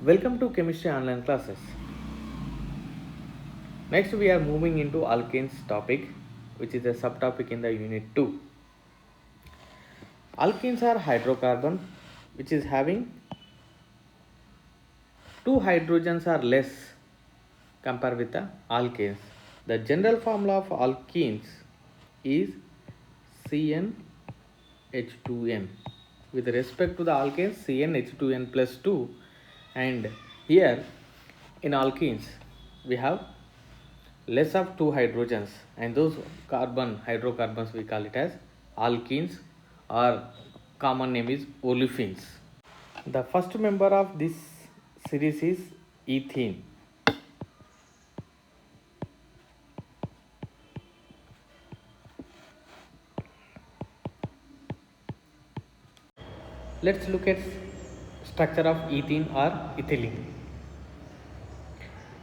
Welcome to Chemistry Online Classes. Next, we are moving into alkanes topic, which is a subtopic in the unit 2. Alkenes are hydrocarbon which is having two hydrogens or less compared with the alkanes. The general formula of alkenes is CnH2n. With respect to the alkanes, CnH2n plus 2, and here in alkenes we have less of two hydrogens, and those hydrocarbons we call it as alkenes, or common name is olefins. The first member of this series is ethene. Let's look at structure of ethene or ethylene.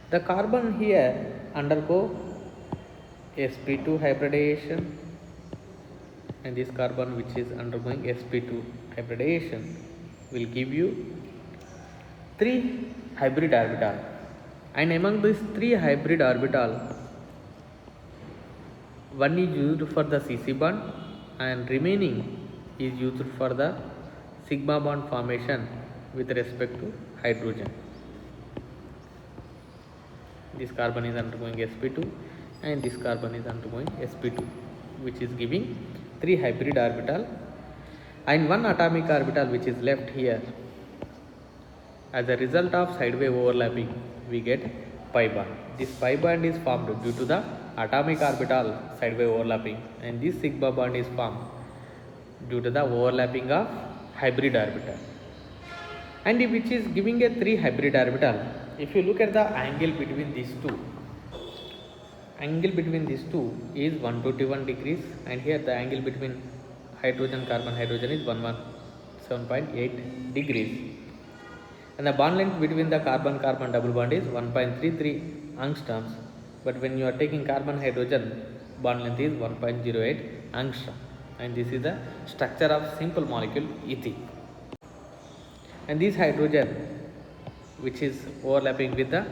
The carbon here undergo sp2 hybridization, and this carbon which is undergoing sp2 hybridization will give you three hybrid orbital, and among these three hybrid orbital, one is used for the CC bond and remaining is used for the sigma bond formation with respect to hydrogen. This carbon is undergoing sp2 and this carbon is undergoing sp2, which is giving three hybrid orbital and one atomic orbital which is left here. As a result of side wave overlapping, we get pi bond. This pi bond is formed due to the atomic orbital side wave overlapping, and this sigma bond is formed due to the overlapping of hybrid orbital, and which is giving a three hybrid orbital. If you look at the angle between these two is 121 degrees, and here the angle between hydrogen is 117.8 degrees, and the bond length between the carbon double bond is 1.33 angstroms, but when you are taking carbon hydrogen, bond length is 1.08 angstrom, and this is the structure of simple molecule ethene. And this hydrogen which is overlapping with the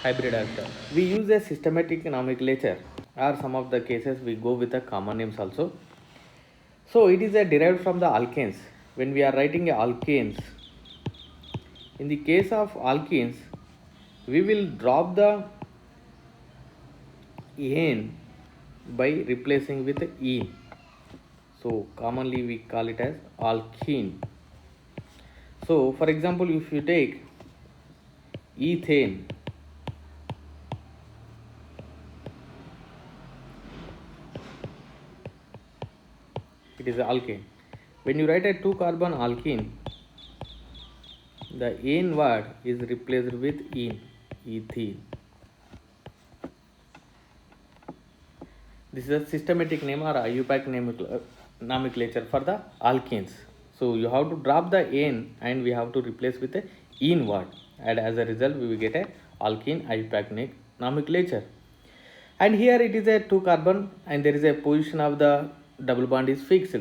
hybrid orbital, we use a systematic nomenclature, or some of the cases we go with the common names also. So it is derived from the alkanes. When we are writing alkanes, in the case of alkenes, we will drop the ane by replacing with ene. So commonly we call it as alkene. So for example, if you take ethane, it is alkane. When you write a 2 carbon alkene, the ane word is replaced with ene, ethene. This is a systematic name or IUPAC nomenclature for the alkenes. So you have to drop the ane and we have to replace with a ene word, and as a result we will get a alkene IUPAC nomenclature. And here it is a 2 carbon and there is a position of the double bond is fixed,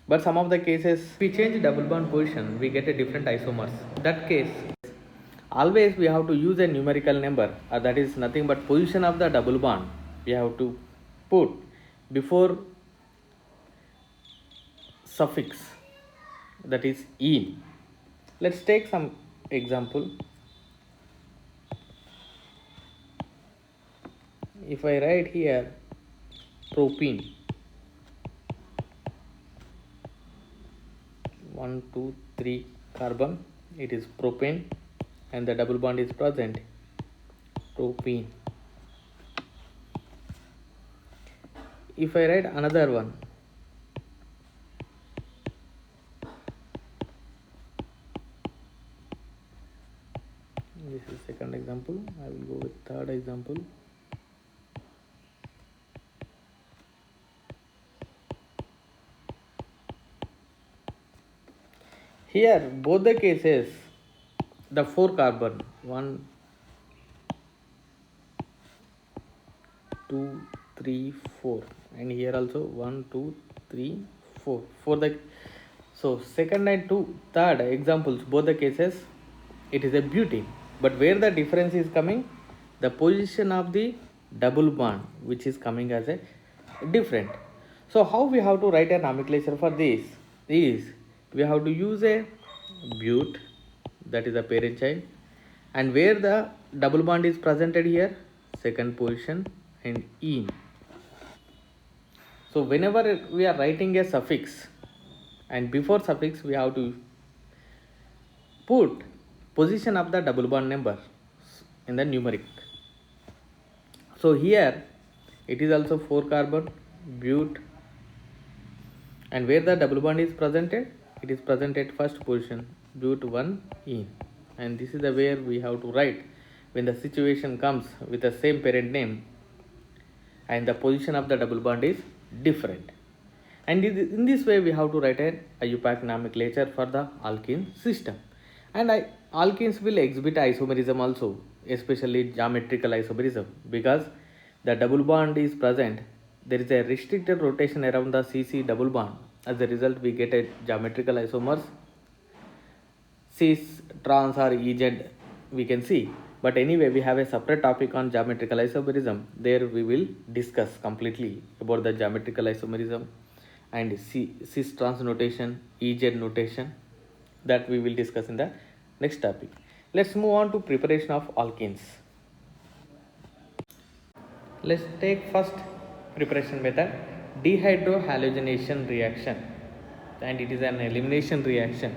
but some of the cases we change double bond position, we get a different isomers. In that case, always we have to use a numerical number, that is nothing but position of the double bond we have to put before suffix, that is ene. Let's take some example. If I write here propene, 1 2 3 carbon, it is propane, and the double bond is present, propene. If I write another one, this is second example, I will go with third example. Here both the cases, the 4 carbon, 1 2 3 4, and here also 1 2 3 4 for the, so second and third examples, both the cases it is a butene. But where the difference is coming, the position of the double bond which is coming as a different. So how we have to write a nomenclature for this is, we have to use a but, that is the parent child, and where the double bond is presented here, second position, and ene. So whenever we are writing a suffix, and before suffix we have to put position of the double bond number in the numeric. So here it is also 4 carbon but, and where the double bond is presented, it is presented first position but 1 ene, and this is the where we have to write when the situation comes with the same parent name and the position of the double bond is different. And in this way we have to write an IUPAC nomenclature for the alkene system. And alkenes will exhibit isomerism also, especially geometrical isomerism, because the double bond is present. There is a restricted rotation around the CC double bond. As a result, we get a geometrical isomers, cis, trans or EZ we can see. But anyway, we have a separate topic on geometrical isomerism. There we will discuss completely about the geometrical isomerism and cis trans notation, EZ notation, that we will discuss in the next topic. Let's move on to preparation of alkenes. Let's take first preparation method, dehydrohalogenation reaction, and it is an elimination reaction,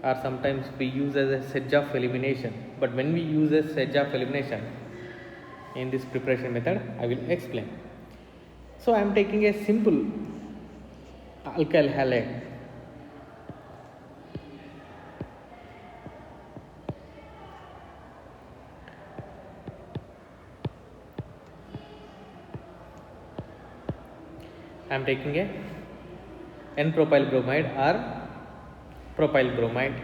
or sometimes we use as a sedge of elimination. But when we use a sedge of elimination in this preparation method, I will explain. So I am taking a simple alkyl halide. I am taking a N-propyl bromide or propyl bromide.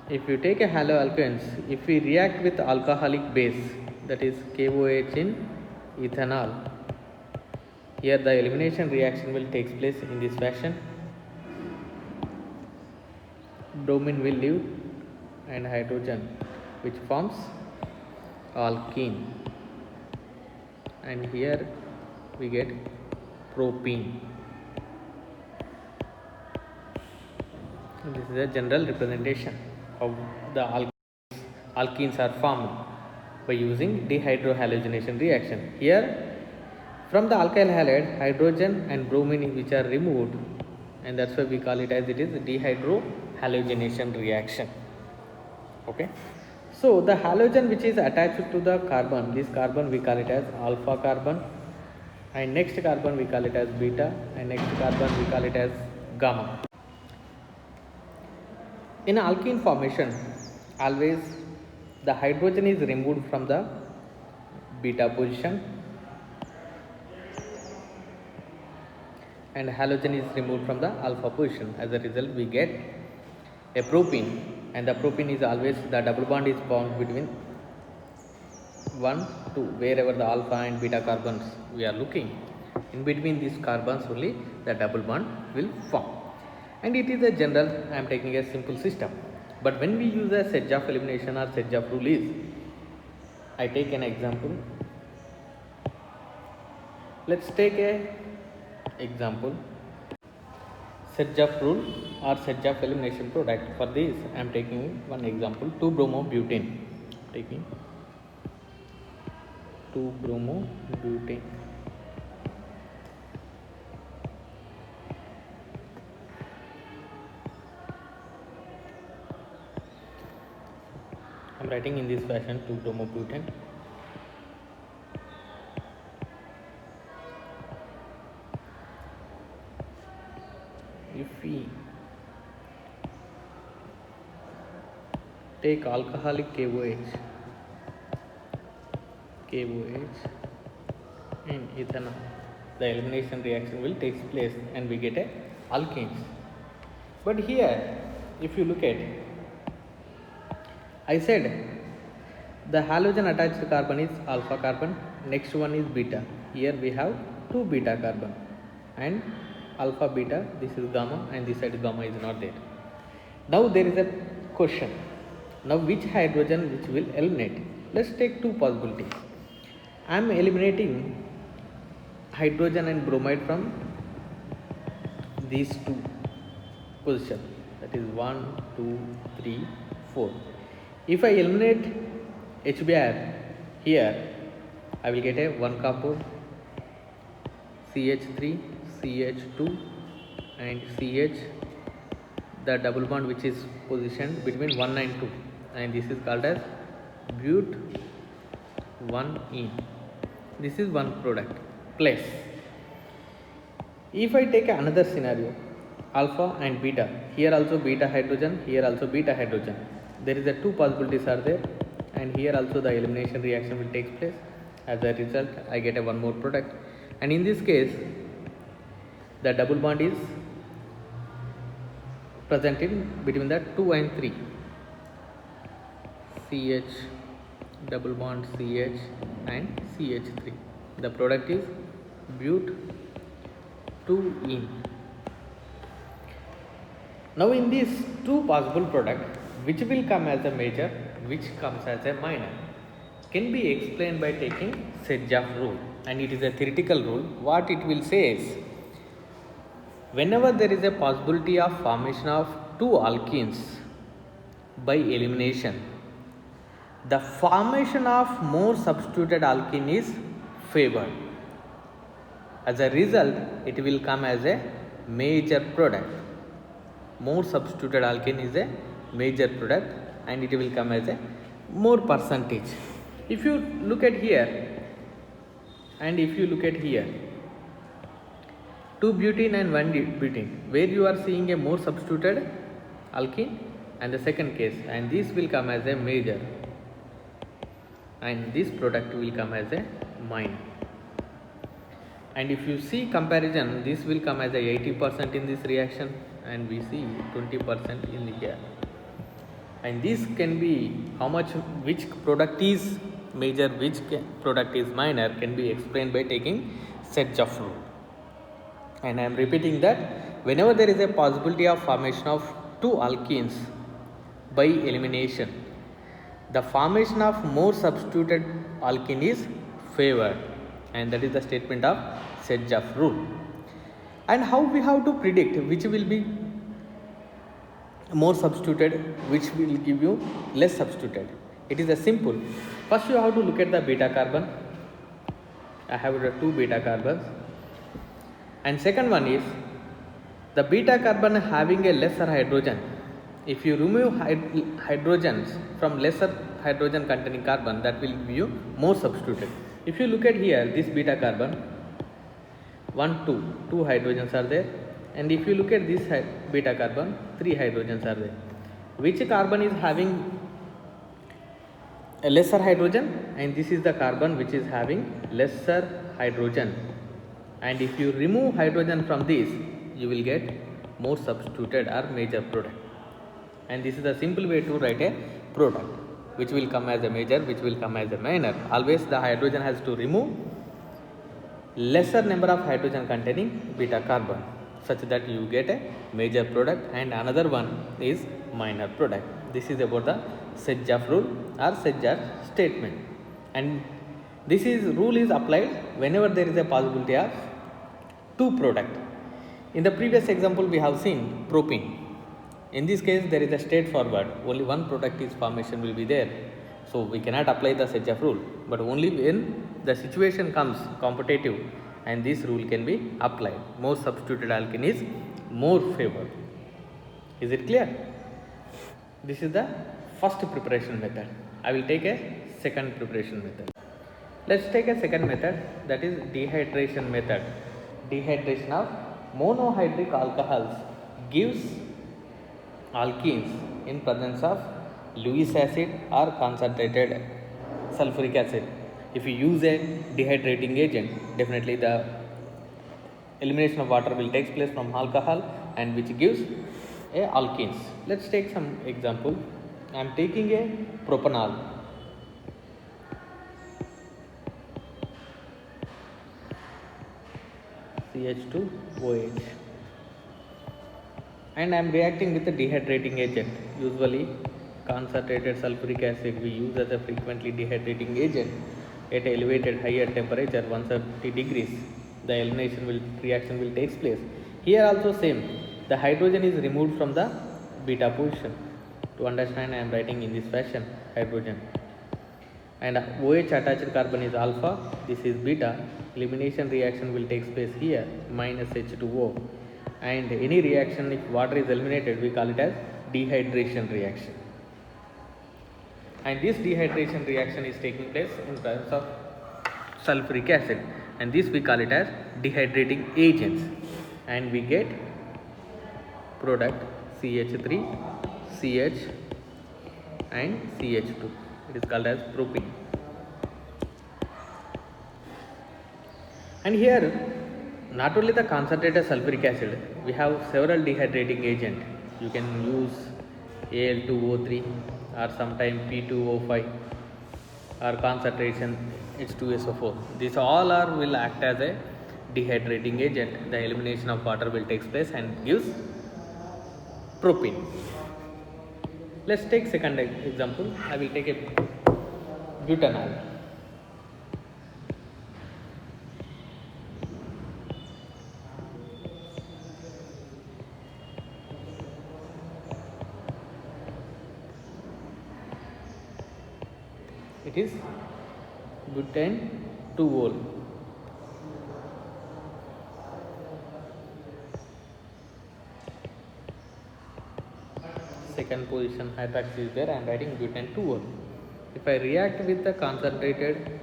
If you take a haloalkanes, if we react with alcoholic base, that is KOH in ethanol, here the elimination reaction will take place in this fashion. Bromine will leave and hydrogen, which forms alkene, and here we get propene. This is a general representation of the alkenes are formed by using dehydrohalogenation reaction. Here from the alkyl halide, hydrogen and bromine which are removed, and that's why we call it as it is dehydrohalogenation reaction. Okay, so the halogen which is attached to the carbon, this carbon we call it as alpha carbon, and next carbon we call it as beta, and next carbon we call it as gamma. In alkene formation, always the hydrogen is removed from the beta position and halogen is removed from the alpha position. As a result, we get a propene, and the propene is always the double bond is formed between 1, 2, wherever the alpha and beta carbons we are looking. In between these carbons only the double bond will form. And it is a general, I am taking a simple system. But when we use a sedge of elimination or sedge of rule is, I take an example. Let's take a example, sedge of rule or sedge of elimination product. For this I am taking one example, 2-bromobutane. Taking 2-bromobutane. I am writing in this fashion, 2-bromobutane. If we take alcoholic KOH in ethanol, the elimination reaction will take place and we get a alkenes. But here if you look at, I said the halogen attached carbon is alpha carbon, next one is beta. Here we have 2 beta carbon and alpha beta, this is gamma, and this side gamma is not there. Now there is a Question. Now which hydrogen which will eliminate? Let's take two possibilities. I am eliminating hydrogen and bromide from these two position, that is 1, 2, 3, 4. If I eliminate HBr here, I will get a one compound CH3, CH2 and CH, the double bond which is positioned between 1 and 2, and this is called as but 1ene. This is one product. Plus, if I take another scenario, alpha and beta, here also beta hydrogen, here also beta hydrogen, there is a two possibilities are there, and here also the elimination reaction will take place. As a result, I get a one more product, and in this case the double bond is present in between the 2 and 3, CH double bond CH and CH3. The product is but 2ene. Now in these two possible products, which will come as a major, which comes as a minor, can be explained by taking Sedgwick rule, and it is a theoretical rule. What it will say is, whenever there is a possibility of formation of two alkenes by elimination, the formation of more substituted alkene is favored. As a result, it will come as a major product. More substituted alkene is a major product, and it will come as a more percentage. If you look at here, and if you look at here, 2 butene and 1 butene, where you are seeing a more substituted alkene, and the second case, and this will come as a major, and this product will come as a minor. And if you see comparison, this will come as a 80% in this reaction, and we see 20% in here. And this can be how much, which product is major, which product is minor, can be explained by taking Sedgwick rule. And I am repeating that whenever there is a possibility of formation of two alkenes by elimination, the formation of more substituted alkene is favored, and that is the statement of Sedgwick rule. And how we have to predict which will be more substituted, which will give you less substituted? It is a simple. First you have to look at the beta carbon. I have the two beta carbons, and second one is the beta carbon having a lesser hydrogen. If you remove hydrogens from lesser hydrogen containing carbon, that will give you more substituted. If you look at here, this beta carbon 1, 2 hydrogens are there, and if you look at this beta carbon, 3 hydrogens are there. Which carbon is having a lesser hydrogen? And this is the carbon which is having lesser hydrogen. And if you remove hydrogen from this, you will get more substituted or major product. And this is the simple way to write a product, which will come as a major, which will come as a minor. Always the hydrogen has to remove lesser number of hydrogen containing beta carbon, such that you get a major product, and another one is minor product. This is about the Sedgwick rule or Sedgwick statement, and this rule is applied whenever there is a possibility of two product. In the previous example we have seen propene. In this case there is a straightforward, only one product is formation will be there, so we cannot apply the Sedgwick rule, but only when the situation comes competitive, and this rule can be applied. More substituted alkene is more favored. Is it clear? This is the first preparation method. I will take a second preparation method. Let's take a second method, that is dehydration method. Dehydration of monohydric alcohols gives alkenes in presence of Lewis acid or concentrated sulfuric acid. If you use a dehydrating agent, definitely the elimination of water will take place from alcohol, and which gives a alkenes. Let's take some example. I am taking a propanol. CH2OH. and I am reacting with a dehydrating agent. Usually concentrated sulfuric acid we use as a frequently dehydrating agent at elevated higher temperature 170 degrees. The elimination reaction will take place. Here also same, the hydrogen is removed from the beta position. To understand, I am writing in this fashion: hydrogen and OH attached carbon is alpha, this is beta. Elimination reaction will take place here, minus H2O, and any reaction if water is eliminated we call it as dehydration reaction, and this dehydration reaction is taking place in presence of sulfuric acid, and this we call it as dehydrating agents, and we get product CH3, CH and CH2. It is called as propene. And here not only the concentrated sulfuric acid, we have several dehydrating agent. You can use Al2O3 or sometime P2O5 or concentration H2SO4. These all are will act as a dehydrating agent. The elimination of water will take place and gives propene. Let's take second example. I will take a butanol. It is butane 2-ol. Second position hydroxy is there. I am writing butane 2-ol. If I react with the concentrated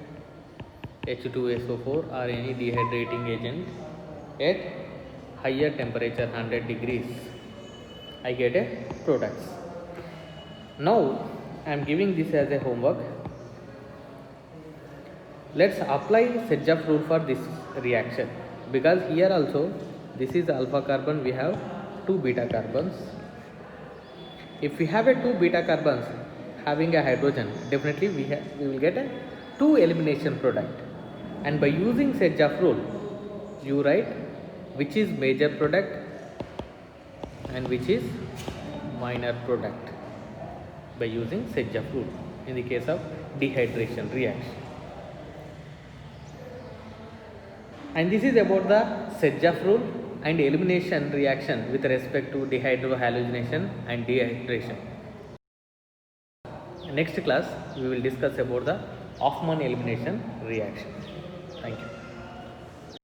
H2SO4 or any dehydrating agent at higher temperature 100 degrees, I get a product. Now I am giving this as a homework. Let's apply Sedgwick rule for this reaction, because here also this is alpha carbon, we have 2 beta carbons. If we have a 2 beta carbons having a hydrogen, definitely we will get a 2 elimination product, and by using Sedgwick rule you write which is major product and which is minor product by using Sedgwick rule in the case of dehydration reaction. And this is about the Sedgwick rule and elimination reaction with respect to dehydrohalogenation and dehydration. Next class we will discuss about the Hoffman elimination reaction. Thank you.